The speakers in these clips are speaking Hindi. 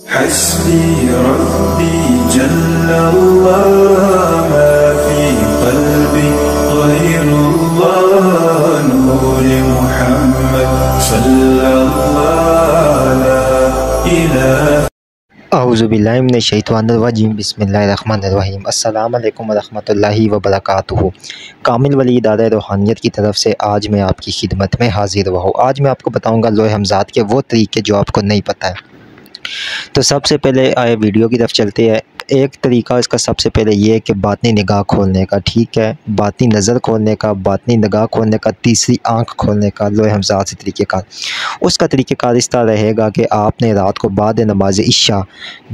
हस्बी रब्बी जल्लल्लाह मा फी क़ल्बी ग़ैरुल्लाह नूर मुहम्मद सल्लल्लाहु ला इलाहा। औज़ु बिल्लाहि मिनश शैतानिर रजीम। बिस्मिल्लाहिर रहमानिर रहीम। अस्सलामु अलैकुम वरहमतुल्लाहि वबरकातुहू। कामिल वली इदारा रूहानियत की तरफ से आज मैं आपकी खिदमत में हाज़िर हुआ हूँ। आज मैं आपको बताऊँगा लोहे हमज़ात के वो तरीके जो आपको नहीं पता है। तो सबसे पहले आए वीडियो की तरफ चलते हैं। एक तरीका इसका सबसे पहले ये है कि बातनी निगाह खोलने का, ठीक है, बातनी नज़र खोलने का, बातनी निगाह खोलने का, तीसरी आँख खोलने का लोहे हमज़ात से तरीक़ेकार। उसका तरीक़ेकार इस तरह रहेगा कि आपने रात को बाद नमाज इशा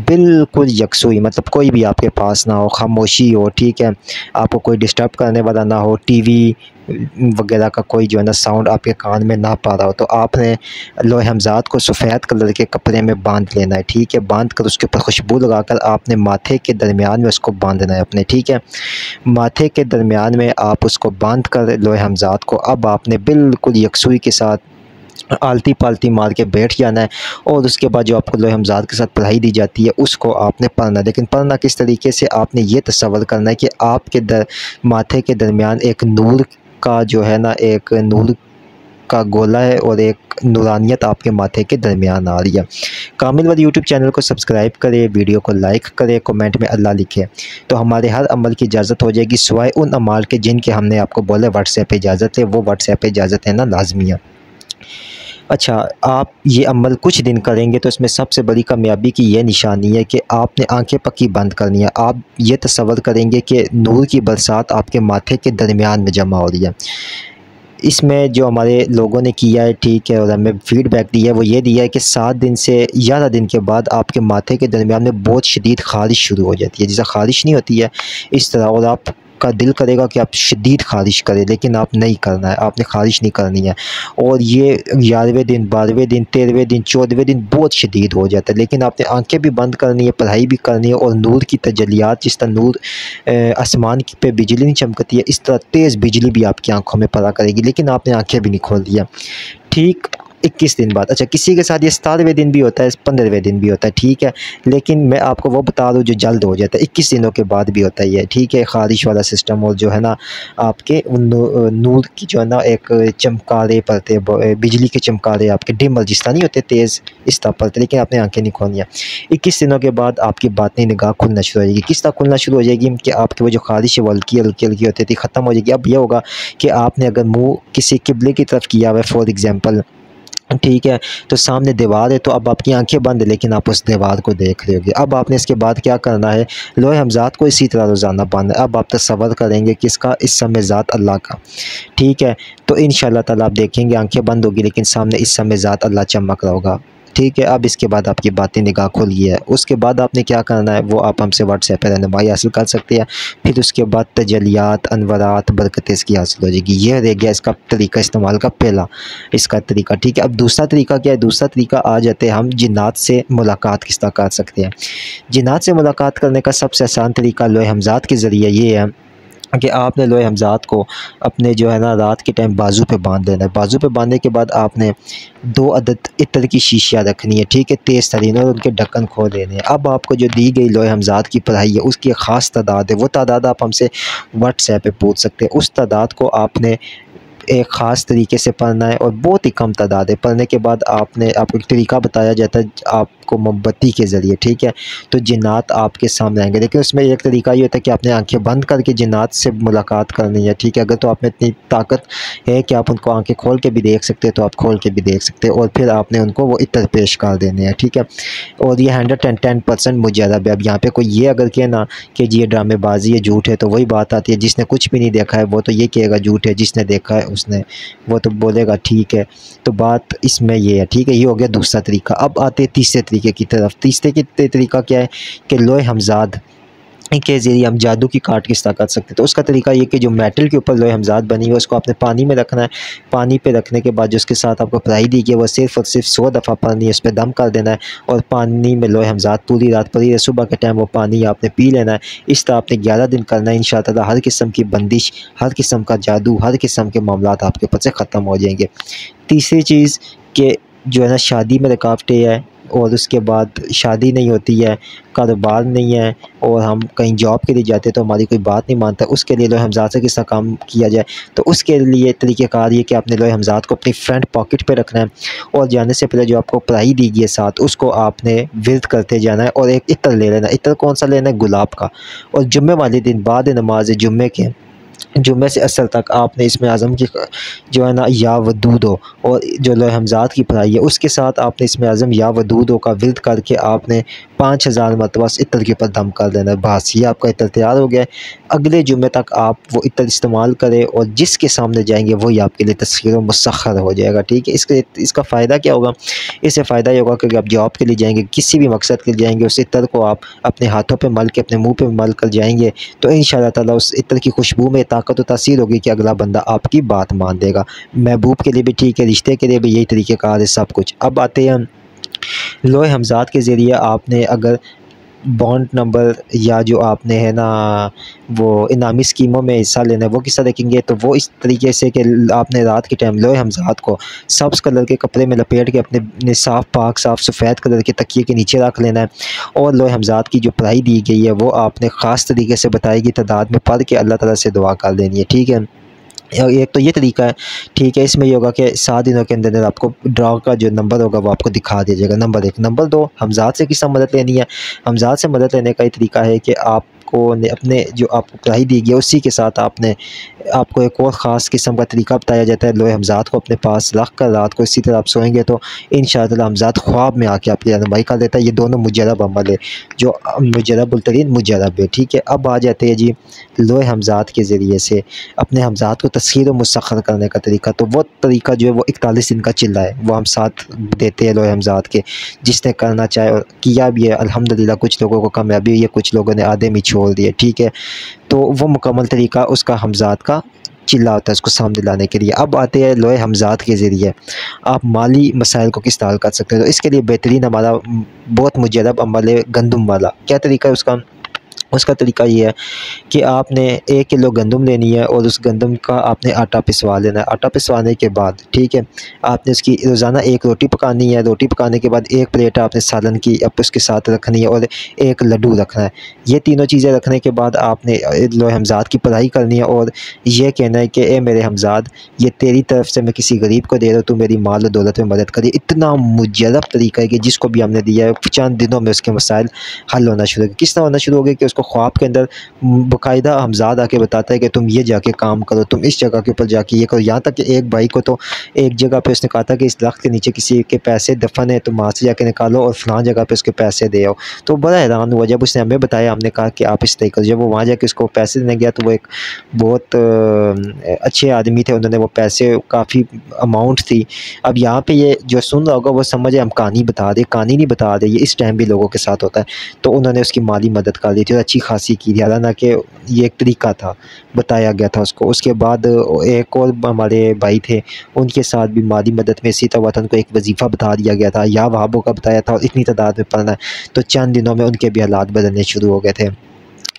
बिल्कुल यकसुई, मतलब कोई भी आपके पास ना हो, खामोशी हो, ठीक है, आपको कोई डिस्टर्ब करने वाला ना हो, टीवी वगैरह का कोई जो है ना साउंड आपके कान में ना पा रहा हो, तो आपने लोहे हमज़ात को सफ़ेद कलर के कपड़े में बांध लेना है, ठीक है। बांध कर उसके ऊपर खुशबू लगाकर आपने माथे के दरमियान में उसको बांधना है अपने, ठीक है। माथे के दरमियान में आप उसको बांध कर लोहे हमज़ात को अब आपने बिल्कुल यकसुई के साथ आलती पालती मार के बैठ जाना है और उसके बाद जो आपको लोहे हमज़ात के साथ पढ़ाई दी जाती है उसको आपने पढ़ना है। लेकिन पढ़ना किस तरीके से, आपने ये तसव्वुर करना है कि आपके माथे के दरमियान एक नूर का जो है ना, एक नूर का गोला है और एक नूरानियत आपके माथे के दरमियान आ रही है। कामिल वाली यूट्यूब चैनल को सब्सक्राइब करें, वीडियो को लाइक करें, कमेंट में अल्लाह लिखें, तो हमारे हर अमल की इजाज़त हो जाएगी सिवाय उन अमाल के जिनके हमने आपको बोले व्हाट्सएप पे इजाज़त है। वो व्हाट्सएप पे इजाज़त है ना लाजमी है। अच्छा, आप ये अमल कुछ दिन करेंगे तो इसमें सबसे बड़ी कामयाबी की ये निशानी है कि आपने आंखें पक्की बंद करनी है। आप ये तसव्वुर करेंगे कि नूर की बरसात आपके माथे के दरमियान में जमा हो रही है। इसमें जो हमारे लोगों ने किया है, ठीक है, और हमें फीडबैक दिया है, वो ये दिया है कि 7 दिन से 11 दिन के बाद आपके माथे के दरमियान में बहुत शदीद ख़ारिश शुरू हो जाती है। जैसा ख़ारिश नहीं होती है इस तरह, और आपका दिल करेगा कि आप शदीद ख़ारिश करें, लेकिन आप नहीं करना है, आपने ख़ारिश नहीं करनी है। और ये 11वें दिन, 12वें दिन, 13वें दिन, 14वें दिन बहुत शदीद हो जाता है। लेकिन आपने आंखें भी बंद करनी है, पढ़ाई भी करनी है, और नूर की तजल्लियात, जिस तरह नूर आसमान पे बिजली नहीं चमकती है, इस तरह तेज़ बिजली भी आपकी आंखों में पड़ा करेगी, लेकिन आपने आंखें भी नहीं खोल दिया। ठीक 21 दिन बाद, अच्छा किसी के साथ ये 17वें दिन भी होता है, 15वें दिन भी होता है, ठीक है, लेकिन मैं आपको वो बता दूँ जो जल्द हो जाता है, 21 दिनों के बाद भी होता है ये, ठीक है, ख़ारिश वाला सिस्टम। और जो है ना आपके नूर की जो है ना एक चमकारे पड़ते, बिजली के चमकारे आपके डिमर जिस तरह नहीं होते तेज़, इस तरह पड़ते, लेकिन आपने आंखें नहीं खोलनी है। 21 दिनों के बाद आपकी बातनी निगाह खुलना शुरू हो जाएगी। किस तरह खुलना शुरू हो जाएगी कि आपकी वो जो ख़ारिश है वो हल्की हल्की हल्की होती थी, ख़त्म हो जाएगी। अब यह होगा कि आपने अगर मुँह किसी किबले की तरफ किया हुआ है फॉर एग्ज़ाम्पल, ठीक है, तो सामने दीवार है, तो अब आपकी आंखें बंद है लेकिन आप उस दीवार को देख रहे होगे। अब आपने इसके बाद क्या करना है, लोहे हमज़ात को इसी तरह रोज़ाना पढ़ना है। अब आप तसव्वुर करेंगे किसका, इस समय ज़ात अल्लाह का, ठीक है, तो इंशाअल्लाह ताला आप देखेंगे आंखें बंद होगी लेकिन सामने इस समय ज़ात अल्लाह चमक रहा होगा, ठीक है। अब इसके बाद आपकी बातें निगाह खुल गई है। उसके बाद आपने क्या करना है वो आप हमसे व्हाट्सएप पर रहनुमाई हासिल कर सकते हैं। फिर उसके बाद तजलियात, अनवरात, बरकतें इसकी हासिल हो जाएगी। यह रह गया इसका तरीका इस्तेमाल का पहला, इसका तरीका, ठीक है। अब दूसरा तरीका क्या है, दूसरा तरीका आ जाते हैं हम जिन्नात से मुलाकात किस तरह कर सकते हैं। जिन्नात से मुलाकात करने का सबसे आसान तरीका लोहे हमज़ात के ज़रिए ये है कि आपने लोहे हमज़ात को अपने जो है ना रात के टाइम बाजू पे बांध देना है। बाजू पे बांधने के बाद आपने 2 अदद इत्र की शीशियाँ रखनी है, ठीक है, तेज़ तरीन, और उनके ढक्कन खोल देने हैं। अब आपको जो दी गई लोहे हमज़ात की पढ़ाई है उसकी एक ख़ास तादाद है, वो तादाद आप हमसे व्हाट्सएप पे पूछ सकते हैं। उस तादाद को आपने एक ख़ास तरीके से पढ़ना है और बहुत ही कम तादाद है। पढ़ने के बाद आपको एक तरीका बताया जाता है आपको मोमबत्ती के ज़रिए, ठीक है, तो जिन्नात आपके सामने आएंगे। लेकिन उसमें एक तरीका ये होता है कि आपने आंखें बंद करके जिन्नात से मुलाकात करनी है, ठीक है। अगर तो आप में इतनी ताकत है कि आप उनको आंखें खोल के भी देख सकते हैं तो आप खोल के भी देख सकते हैं, और फिर आपने उनको वो इत्र पेश कर देने हैं, ठीक है। और ये 110% मुजरब है। अब यहाँ पे कोई ये अगर कहे ना कि ये ड्रामेबाजी है, झूठ है, तो वही बात आती है, जिसने कुछ भी नहीं देखा है वो तो ये कहेगा झूठ है, जिसने देखा है उसने वो तो बोलेगा ठीक है। तो बात इसमें ये है, ठीक है, ये हो गया दूसरा तरीका। अब आते हैं तीसरे तरीके की तरफ। तीसरे की तरीका क्या है कि लोहे हमज़ात के ज़रिए हम जादू की काट किस तरह कर सकते हैं। तो उसका तरीका ये कि जो मेटल के ऊपर लोहे हमज़ात बनी है उसको आपने पानी में रखना है। पानी पे रखने के बाद जो उसके साथ आपको पढ़ाई दी गई है वो सिर्फ़ और सिर्फ 100 दफ़ा पढ़नी है, उस पर दम कर देना है और पानी में लोहे हमज़ात पूरी रात पड़ी है। सुबह के टाइम वो पानी आपने पी लेना है। इस तरह आपने 11 दिन करना है। इंशाअल्लाह ताला हर किस्म की बंदिश, हर किस्म का जादू, हर किस्म के मामलात आपके ऊपर से ख़त्म हो जाएंगे। तीसरी चीज़ कि जो है ना शादी में रुकावटें है, और उसके बाद शादी नहीं होती है, कारोबार नहीं है और हम कहीं जॉब के लिए जाते तो हमारी कोई बात नहीं मानता, उसके लिए लोहे हमज़ात से किस तरह काम किया जाए। तो उसके लिए तरीक़ेकार ये कि आपने लोहे हमज़ात को अपनी फ्रंट पॉकेट पे रखना है और जाने से पहले जो आपको पढ़ाई दी गई है साथ, उसको आपने विर्द करते जाना है और एक इत्र ले लेना है। इत्र कौन सा लेना है? गुलाब का। और जुम्मे वाले दिन बाद नमाज जुम्मे के, जुम्मे से असर तक आपने इसमें आज़म की जो है ना या वदूद हो, और जो लोहे हमज़ात की पढ़ाई है उसके साथ आपने इसमें आज़म या वदूद हो का विर्द करके आपने 5000 मरतबा इत्र के ऊपर दम कर देना है। बस ये आपका इत्र तैयार हो गया है। अगले जुम्मे तक आप वो इत्र इस्तेमाल करें और जिसके सामने जाएंगे वही आपके लिए तस्खीर मुसख्खर हो जाएगा। ठीक है, इसका फ़ायदा क्या होगा? इससे फ़ायदा ये होगा कि आप जॉब के लिए जाएंगे, किसी भी मकसद के लिए जाएंगे, उस इत्र को आप अपने हाथों पे मल के अपने मुँह पे मल कर जाएंगे तो इंशाअल्लाह ताला उस इत्र की खुशबू में ताकत और तासीर होगी कि अगला बंदा आपकी बात मान देगा। महबूब के लिए भी ठीक है, रिश्ते के लिए भी यही तरीक़ेकार है सब कुछ। अब आते हैं लोहे हमज़ात के ज़रिए आपने अगर बॉन्ड नंबर या जो आपने है ना वो इनामी स्कीमों में हिस्सा लेना है वो किस तरह देखेंगे, तो वो इस तरीके से कि आपने रात के टाइम लोहे हमज़ात को सब्ज़ कलर के कपड़े में लपेट के अपने साफ़ पाक साफ़ सफ़ेद कलर के तकिए के नीचे रख लेना है और लोहे हमज़ात की जो पढ़ाई दी गई है वो आपने ख़ास तरीके से बताई गई तादाद में पढ़ के अल्लाह ताला से दुआ कर देनी है। ठीक है, एक तो ये तरीका है। ठीक है, इसमें ये होगा कि 7 दिनों के अंदर आपको ड्रा का जो नंबर होगा वो आपको दिखा दिया जाएगा, नंबर 1। नंबर 2, हमज़ात से किस मदद लेनी है? हमज़ात से मदद लेने का ये तरीका है कि आपको अपने जो आपको पढ़ाई दी गई है उसी के साथ आपको एक और ख़ास किस्म का तरीका बताया जाता है। लोहे हमज़ात को अपने पास रख कर रात को इसी तरह आप सोएंगे तो इंशाअल्लाह हमज़ात ख्वाब में आके आपकी रहनुमाई कर देता है। ये दोनों मुजरब अमल है जो मुजरबुल-तरीन मुजरब है। ठीक है, अब आ जाते हैं जी लोहे हमज़ात के ज़रिए से अपने हमज़ात को तस्खीर और मुसख्खर करने का तरीका। तो वो तरीका जो है वो 41 दिन का चिल्ला है, वो हम साथ देते हैं लोहे हमज़ात के। जिसने करना चाहे और किया भी है अल्हम्दुलिल्लाह, कुछ लोगों को कामयाबी हुई है, कुछ लोगों ने आधे में छोड़ दिए। ठीक है, तो वो मुकम्मल तरीका उसका हमज़ात का चिल्ला होता है उसको सामने लाने के लिए। अब आते हैं लोहे हमज़ात के ज़रिए आप माली मसाइल को किस तरह हल कर सकते हैं। तो इसके लिए बेहतरीन हमारा बहुत मुजरब अमल है गंदम वाला। क्या तरीका है उसका? उसका तरीका ये है कि आपने 1 किलो गंदम लेनी है और उस गंदम का आपने आटा पिसवा लेना है। आटा पिसवाने के बाद ठीक है, आपने उसकी रोज़ाना 1 रोटी पकानी है। रोटी पकाने के बाद 1 प्लेट आपने सालन की उसके साथ रखनी है और 1 लड्डू रखना है। ये तीनों चीज़ें रखने के बाद आपने लोहे हमज़ात की पढ़ाई करनी है और ये कहना है कि ए मेरे हमज़ात, ये तेरी तरफ से मैं किसी गरीब को दे रहा हूँ, तू मेरी माल और दौलत में मदद करिए। इतना मुजरब तरीका है कि जिसको भी हमने दिया है चंद दिनों में उसके मसाइल हल होना शुरू हो गए। किस तरह होना शुरू हो गए कि उसको ख्वाब के अंदर बाकायदा हमज़ात आके बताता है कि तुम ये जाके काम करो, तुम इस जगह के ऊपर जाके ये करो। यहाँ तक कि एक भाई को तो एक जगह पे उसने कहा था कि इस दरख्त के नीचे किसी के पैसे दफन है, तुम वहाँ से जाके निकालो और फलां जगह पे उसके पैसे दे आओ। तो बड़ा हैरान हुआ जब उसने हमें बताया, हमने कहा कि आप इस तरीके से। जब वो वहाँ जाके उसको पैसे देने गया तो वो एक बहुत अच्छे आदमी थे, उन्होंने वो पैसे काफ़ी अमाउंट थी। अब यहाँ पे ये जो सुन रहा होगा वो समझे हम कहानी बता रहे, कहानी नहीं बता रहे, ये इस टाइम भी लोगों के साथ होता है। तो उन्होंने उसकी माली मदद कर दी थी और अच्छी खासी की थी, हालांकि ये एक तरीका था, बताया गया था उसको। उसके बाद एक और हमारे भाई थे, उनके साथ भी माली मदद में इसी तरह उनको एक वजीफ़ा बता दिया गया था या वहाबों का बताया था और इतनी तादाद में पढ़ना है। तो चंद दिनों में उनके भी हालात बदलने शुरू हो गए थे।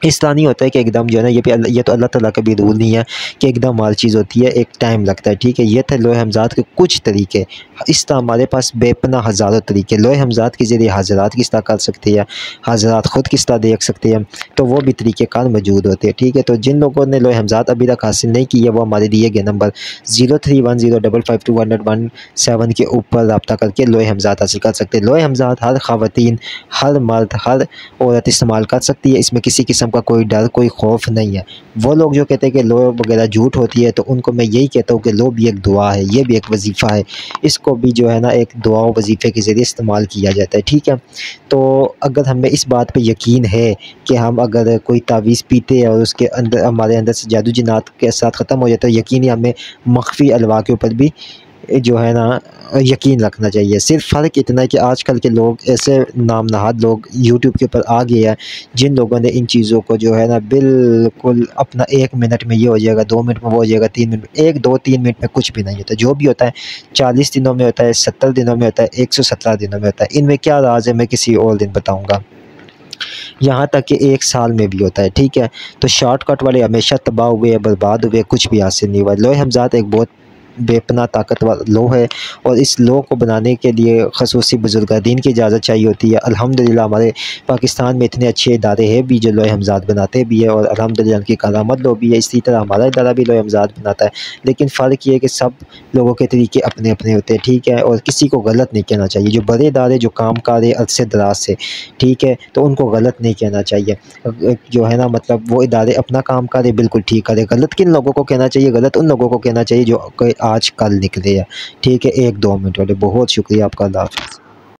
इस तरह नहीं होता है कि एकदम जो है ना ये तो अल्लाह ताला का भी रूल नहीं है कि एकदम हर चीज़ होती है, एक टाइम लगता है। ठीक है, ये थे लोहे हमज़ात के कुछ तरीके। इस तरह हमारे पास बेपनाह हज़ारों तरीके लोहे हमज़ात के ज़रिए हाज़रात किस तरह कर सकते हैं, हाज़रात ख़ुद किस तरह देख सकते हैं, तो वो भी तरीक़ेकार मौजूद होते हैं। ठीक है, तो जिन लोगों ने लोहे हमज़ात अभी तक हासिल नहीं की है वो हमारे दिए गए नंबर 0310552117 के ऊपर रब्ता करके लोहे हमज़ात हासिल कर सकते हैं। लोहे हमज़ात हर ख़वातीन, हर मर्द, हर औरत इस्तेमाल कर सकती है। इसमें किसी किस्म का कोई डर, कोई खौफ नहीं है। वो लोग जो कहते हैं कि लो वगैरह झूठ होती है, तो उनको मैं यही कहता हूँ कि लो भी एक दुआ है, ये भी एक वजीफ़ा है, इसको भी जो है ना एक दुआ और वजीफ़े के ज़रिए इस्तेमाल किया जाता है। ठीक है, तो अगर हमें इस बात पे यकीन है कि हम अगर कोई तावीज़ पीते हैं और उसके अंदर हमारे अंदर से जादू जिन्नात के साथ ख़त्म हो जाता है, यकीन ही हमें मख्फी अलवा के ऊपर भी जो है ना यकीन रखना चाहिए। सिर्फ फ़र्क इतना है कि आजकल के लोग ऐसे नाम नहाद लोग यूट्यूब के ऊपर आ गए हैं जिन लोगों ने इन चीज़ों को जो है ना बिल्कुल अपना 1 मिनट में ये हो जाएगा, 2 मिनट में वो हो जाएगा, 3 मिनट में 1, 2, 3 मिनट में कुछ भी नहीं होता। जो भी होता है 40 दिनों में होता है, 70 दिनों में होता है, 117 दिनों में होता है। इनमें क्या राज है मैं किसी और दिन बताऊँगा। यहाँ तक कि 1 साल में भी होता है। ठीक है, तो शॉर्टकट वाले हमेशा तबाह हुए, बर्बाद हुए, कुछ भी हासिल नहीं हुआ। लोहे हमज़ात एक बहुत बेपना ताकतवर लॉ है और इस लॉ को बनाने के लिए ख़ुसूसी बुज़ुर्गादीन की इजाज़त चाहिए होती है। अल्हम्दुलिल्लाह हमारे पाकिस्तान में इतने अच्छे इदारे हैं भी जो लॉ हमज़ाद बनाते भी है और अल्हम्दुलिल्लाह उनकी करामत लॉ भी है। इसी तरह हमारा इदारा भी लॉ हमज़ाद बनाता है, लेकिन फ़र्क ये है कि सब लोगों के तरीके अपने अपने होते हैं, ठीक है, और किसी को गलत नहीं कहना चाहिए। जो बड़े इदारे जो काम कर रहे अरसे दराज से, ठीक है, तो उनको गलत नहीं कहना चाहिए। जो है ना, मतलब वो इदारे अपना काम करे बिल्कुल ठीक करे। गलत किन लोगों को कहना चाहिए? गलत उन लोगों को कहना चाहिए जो आज कल निकले हैं, ठीक है। 1-2 मिनट वाले, बहुत शुक्रिया आपका, अल्लाह हाफ़िज़।